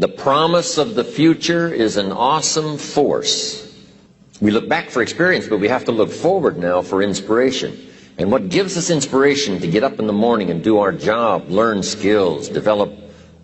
The promise of the future is an awesome force. We look back for experience, but we have to look forward now for inspiration. And what gives us inspiration to get up in the morning and do our job, learn skills, develop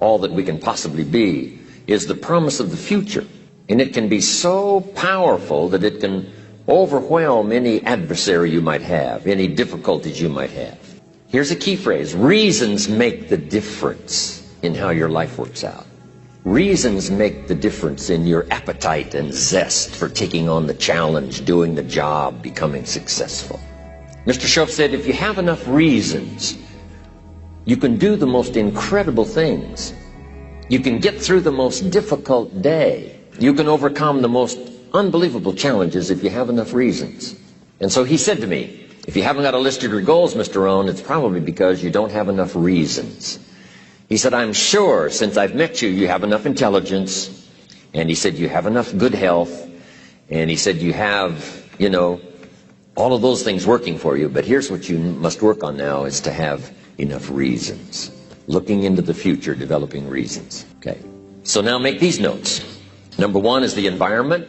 all that we can possibly be, is the promise of the future. And it can be so powerful that it can overwhelm any adversary you might have, any difficulties you might have. Here's a key phrase: reasons make the difference in how your life works out. Reasons make the difference in your appetite and zest for taking on the challenge, doing the job, becoming successful. Mr. Schoaf said, if you have enough reasons, you can do the most incredible things. You can get through the most difficult day. You can overcome the most unbelievable challenges if you have enough reasons. And so he said to me, if you haven't got a list of your goals, Mr. Rohn, it's probably because you don't have enough reasons. He said, I'm sure since I've met you, you have enough intelligence. And he said, you have enough good health. And he said, you have, all of those things working for you. But here's what you must work on now, is to have enough reasons. Looking into the future, developing reasons. Okay. So now make these notes. Number one is the environment,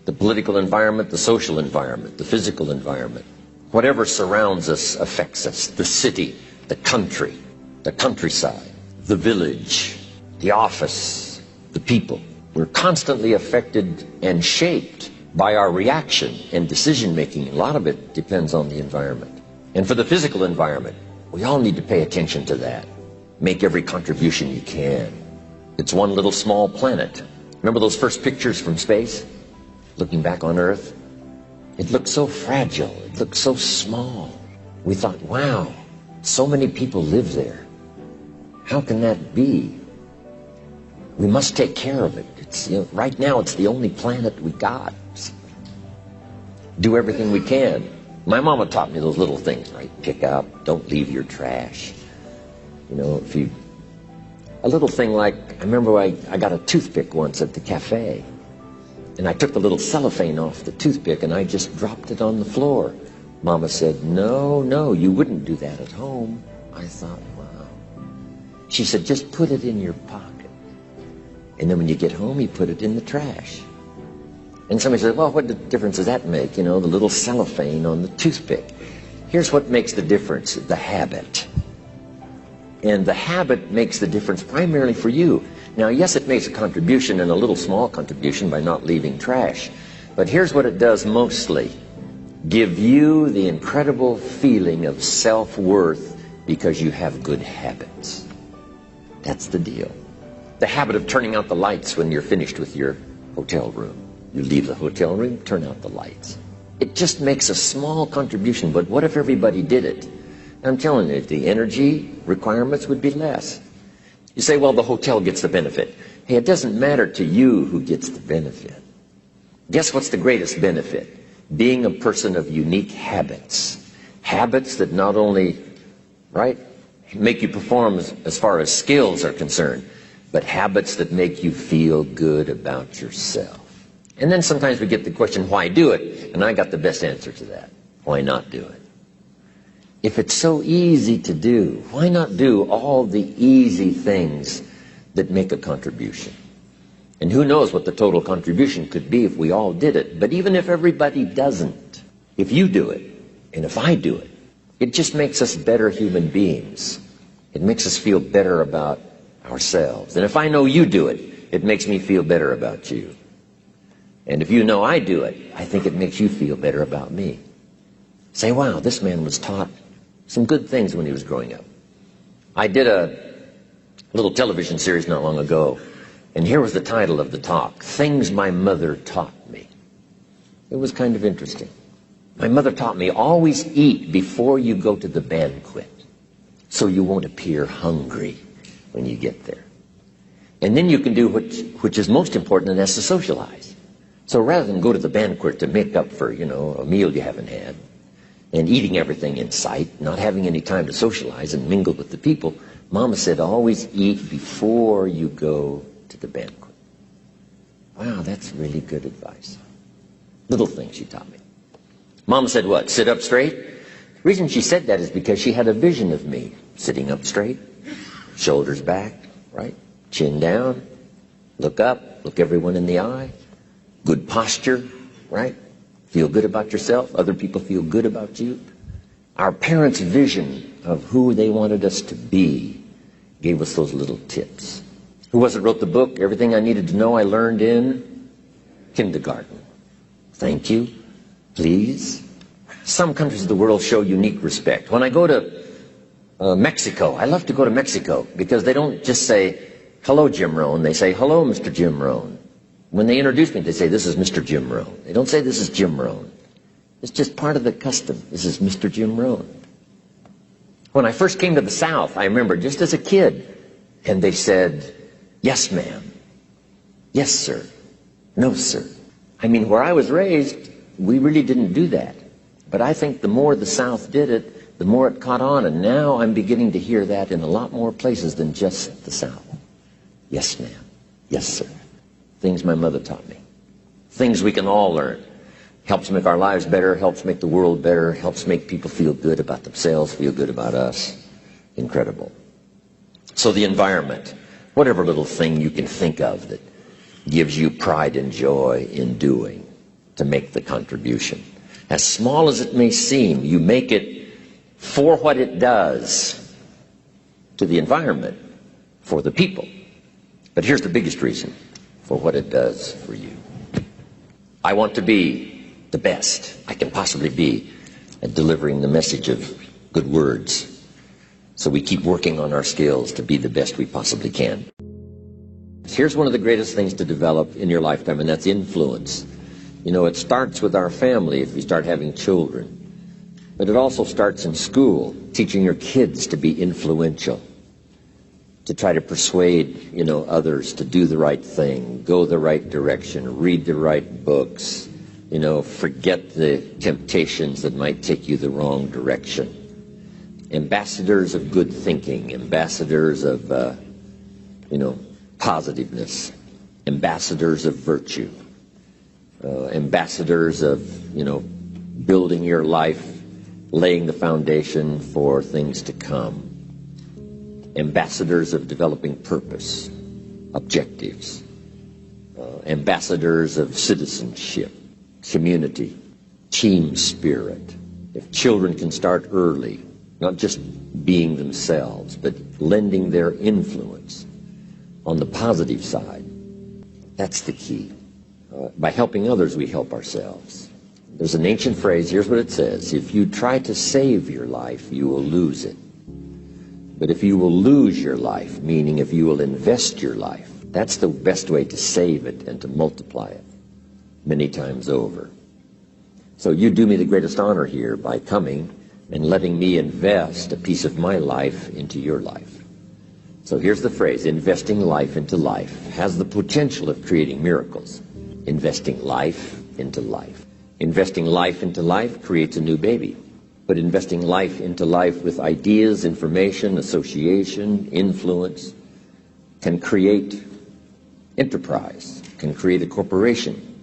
the political environment, the social environment, the physical environment. Whatever surrounds us affects us. The city, the country, the countryside, the village, the office, the people. We're constantly affected and shaped by our reaction and decision making. A lot of it depends on the environment. And for the physical environment, we all need to pay attention to that. Make every contribution you can. It's one little small planet. Remember those first pictures from space? Looking back on Earth? It looked so fragile. It looked so small. We thought, wow, so many people live there. How can that be? We must take care of it. It's, right now, it's the only planet we got. Do everything we can. My mama taught me those little things, right? Pick up, don't leave your trash. A little thing like, I remember I got a toothpick once at the cafe. And I took the little cellophane off the toothpick and I just dropped it on the floor. Mama said, no, you wouldn't do that at home. I thought, wow. She said, just put it in your pocket. And then when you get home, you put it in the trash. And somebody said, well, what difference does that make? The little cellophane on the toothpick. Here's what makes the difference, the habit. And the habit makes the difference primarily for you. Now, yes, it makes a contribution, and a little small contribution by not leaving trash. But here's what it does mostly. Give you the incredible feeling of self-worth because you have good habits. That's the deal. The habit of turning out the lights when you're finished with your hotel room. You leave the hotel room, turn out the lights. It just makes a small contribution, but what if everybody did it? I'm telling you, the energy requirements would be less. You say, well, the hotel gets the benefit. Hey, it doesn't matter to you who gets the benefit. Guess what's the greatest benefit? Being a person of unique habits. Habits that not only, make you perform as far as skills are concerned, but habits that make you feel good about yourself. And then sometimes we get the question, why do it? And I got the best answer to that. Why not do it? If it's so easy to do, why not do all the easy things that make a contribution? And who knows what the total contribution could be if we all did it. But even if everybody doesn't, if you do it, and if I do it, it just makes us better human beings. It makes us feel better about ourselves. And if I know you do it, it makes me feel better about you. And if you know I do it, I think it makes you feel better about me. Say, wow, this man was taught some good things when he was growing up. I did a little television series not long ago, and here was the title of the talk, Things My Mother Taught Me. It was kind of interesting. My mother taught me, always eat before you go to the banquet, so you won't appear hungry when you get there. And then you can do which is most important, and that's to socialize. So rather than go to the banquet to make up for, a meal you haven't had, and eating everything in sight, not having any time to socialize and mingle with the people, Mama said, always eat before you go to the banquet. Wow, that's really good advice. Little things she taught me. Mama said what? Sit up straight? The reason she said that is because she had a vision of me sitting up straight, shoulders back, chin down, Look up, look everyone in the eye. Good posture, right? Feel good about yourself. Other people feel good about you. Our parents' vision of who they wanted us to be gave us those little tips. Who was it wrote the book, Everything I Needed to Know I Learned in Kindergarten? Thank you. Please. Some countries of the world show unique respect. When I go to Mexico, I love to go to Mexico because they don't just say, hello, Jim Rohn. They say, hello, Mr. Jim Rohn. When they introduce me, they say, this is Mr. Jim Rohn. They don't say, this is Jim Rohn. It's just part of the custom. This is Mr. Jim Rohn. When I first came to the South, I remember just as a kid, and they said, yes, ma'am. Yes, sir. No, sir. I mean, where I was raised, we really didn't do that. But I think the more the South did it, the more it caught on, and now I'm beginning to hear that in a lot more places than just the South. Yes, ma'am. Yes, sir. Things my mother taught me. Things we can all learn. Helps make our lives better, helps make the world better, helps make people feel good about themselves, feel good about us. Incredible. So the environment, whatever little thing you can think of that gives you pride and joy in doing to make the contribution. As small as it may seem, you make it for what it does to the environment, for the people. But here's the biggest reason for what it does for you. I want to be the best I can possibly be at delivering the message of good words. So we keep working on our skills to be the best we possibly can. Here's one of the greatest things to develop in your lifetime, and that's influence. You know, it starts with our family if we start having children. But it also starts in school, teaching your kids to be influential, to try to persuade, others to do the right thing, go the right direction, read the right books, forget the temptations that might take you the wrong direction. Ambassadors of good thinking, ambassadors of, positiveness, ambassadors of virtue, ambassadors of, building your life, laying the foundation for things to come. Ambassadors of developing purpose, objectives, ambassadors of citizenship, community, team spirit. If children can start early, not just being themselves, but lending their influence on the positive side, that's the key. By helping others, we help ourselves. There's an ancient phrase, here's what it says: if you try to save your life, you will lose it. But if you will lose your life, meaning if you will invest your life, that's the best way to save it and to multiply it many times over. So you do me the greatest honor here by coming and letting me invest a piece of my life into your life. So here's the phrase: investing life into life has the potential of creating miracles. Investing life into life. Investing life into life creates a new baby. But investing life into life with ideas, information, association, influence can create enterprise, can create a corporation,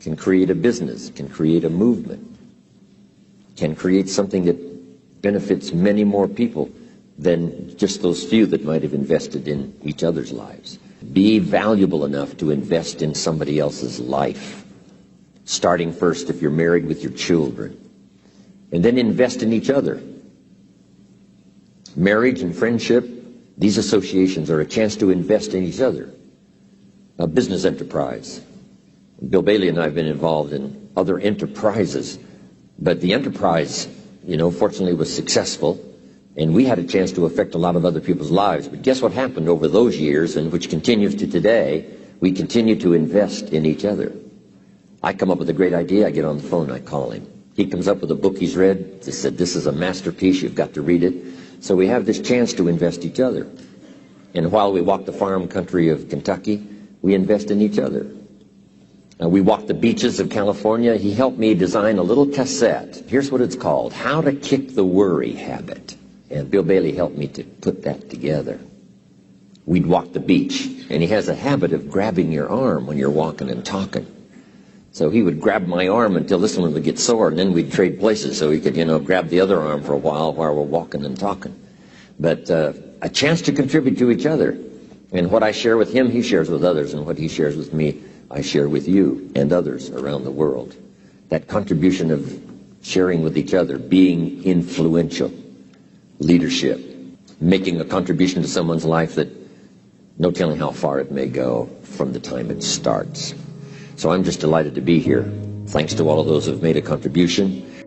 can create a business, can create a movement, can create something that benefits many more people than just those few that might have invested in each other's lives. Be valuable enough to invest in somebody else's life, starting first if you're married with your children, and then invest in each other. Marriage and friendship, these associations are a chance to invest in each other. A business enterprise. Bill Bailey and I have been involved in other enterprises, but the enterprise, fortunately was successful, and we had a chance to affect a lot of other people's lives. But guess what happened over those years, and which continues to today? We continue to invest in each other. I come up with a great idea, I get on the phone, I call him. He comes up with a book he's read. He said, this is a masterpiece, you've got to read it. So we have this chance to invest each other. And while we walk the farm country of Kentucky, we invest in each other. We walk the beaches of California. He helped me design a little cassette. Here's what it's called: How to Kick the Worry Habit. And Bill Bailey helped me to put that together. We'd walk the beach, and he has a habit of grabbing your arm when you're walking and talking. So he would grab my arm until this one would get sore, and then we'd trade places so he could, grab the other arm for a while we're walking and talking. But a chance to contribute to each other. And what I share with him, he shares with others. And what he shares with me, I share with you and others around the world. That contribution of sharing with each other, being influential, leadership, making a contribution to someone's life that no telling how far it may go from the time it starts. So I'm just delighted to be here. Thanks to all of those who have made a contribution.